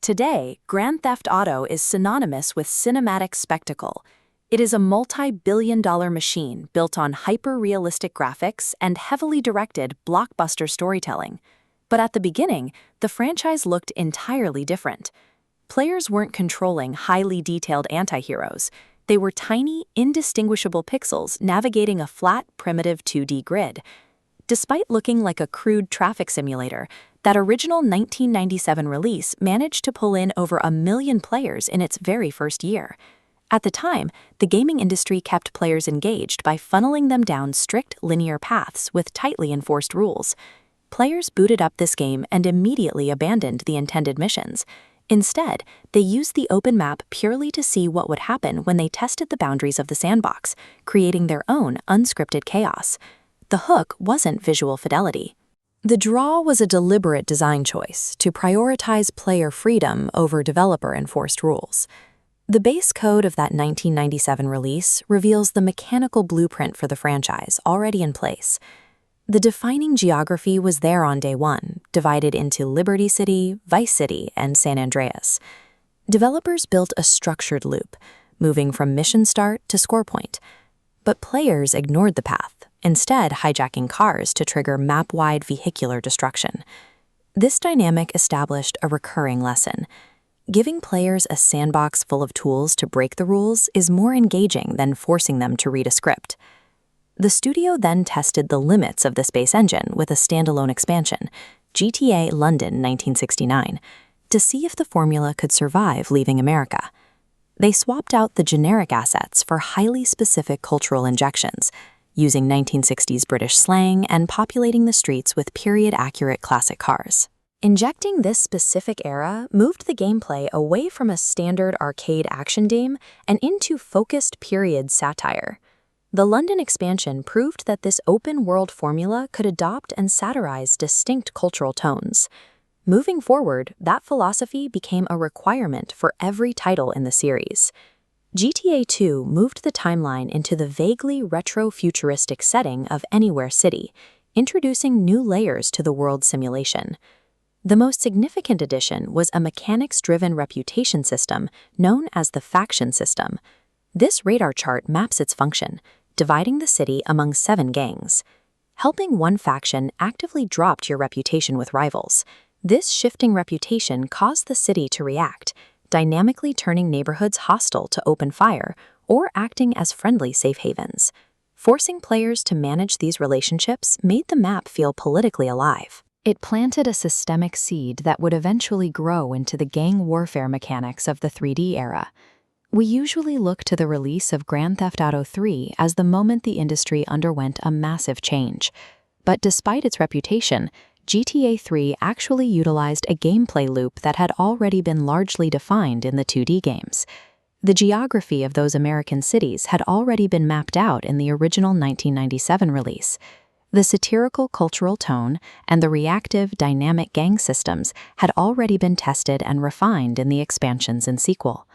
Today, Grand Theft Auto is synonymous with cinematic spectacle. It is a multi-billion-dollar machine built on hyper-realistic graphics and heavily directed blockbuster storytelling. But at the beginning, the franchise looked entirely different. Players weren't controlling highly detailed anti-heroes. They were tiny, indistinguishable pixels navigating a flat, primitive 2D grid. Despite looking like a crude traffic simulator, that original 1997 release managed to pull in over 1 million players in its very first year. At the time, the gaming industry kept players engaged by funneling them down strict linear paths with tightly enforced rules. Players booted up this game and immediately abandoned the intended missions. Instead, they used the open map purely to see what would happen when they tested the boundaries of the sandbox, creating their own unscripted chaos. The hook wasn't visual fidelity. The draw was a deliberate design choice to prioritize player freedom over developer-enforced rules. The base code of that 1997 release reveals the mechanical blueprint for the franchise already in place. The defining geography was there on day one, divided into Liberty City, Vice City, and San Andreas. Developers built a structured loop, moving from mission start to score point. But players ignored the path, instead hijacking cars to trigger map-wide vehicular destruction. This dynamic established a recurring lesson. Giving players a sandbox full of tools to break the rules is more engaging than forcing them to read a script. The studio then tested the limits of the space engine with a standalone expansion, GTA London 1969, to see if the formula could survive leaving America. They swapped out the generic assets for highly specific cultural injections, using 1960s British slang and populating the streets with period-accurate classic cars. Injecting this specific era moved the gameplay away from a standard arcade action game and into focused period satire. The London expansion proved that this open-world formula could adopt and satirize distinct cultural tones. Moving forward, that philosophy became a requirement for every title in the series. GTA 2 moved the timeline into the vaguely retro-futuristic setting of Anywhere City, introducing new layers to the world simulation. The most significant addition was a mechanics-driven reputation system known as the faction system. This radar chart maps its function, dividing the city among 7 gangs. Helping one faction actively dropped your reputation with rivals. This shifting reputation caused the city to react, dynamically turning neighborhoods hostile to open fire or acting as friendly safe havens. Forcing players to manage these relationships made the map feel politically alive. It planted a systemic seed that would eventually grow into the gang warfare mechanics of the 3D era. We usually look to the release of Grand Theft Auto 3 as the moment the industry underwent a massive change. But despite its reputation, GTA 3 actually utilized a gameplay loop that had already been largely defined in the 2D games. The geography of those American cities had already been mapped out in the original 1997 release. The satirical cultural tone and the reactive, dynamic gang systems had already been tested and refined in the expansions and sequel.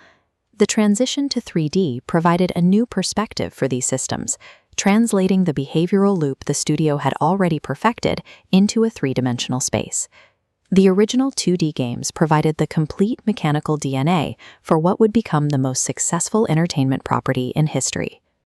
The transition to 3D provided a new perspective for these systems, translating the behavioral loop the studio had already perfected into a 3-dimensional space. The original 2D games provided the complete mechanical DNA for what would become the most successful entertainment property in history.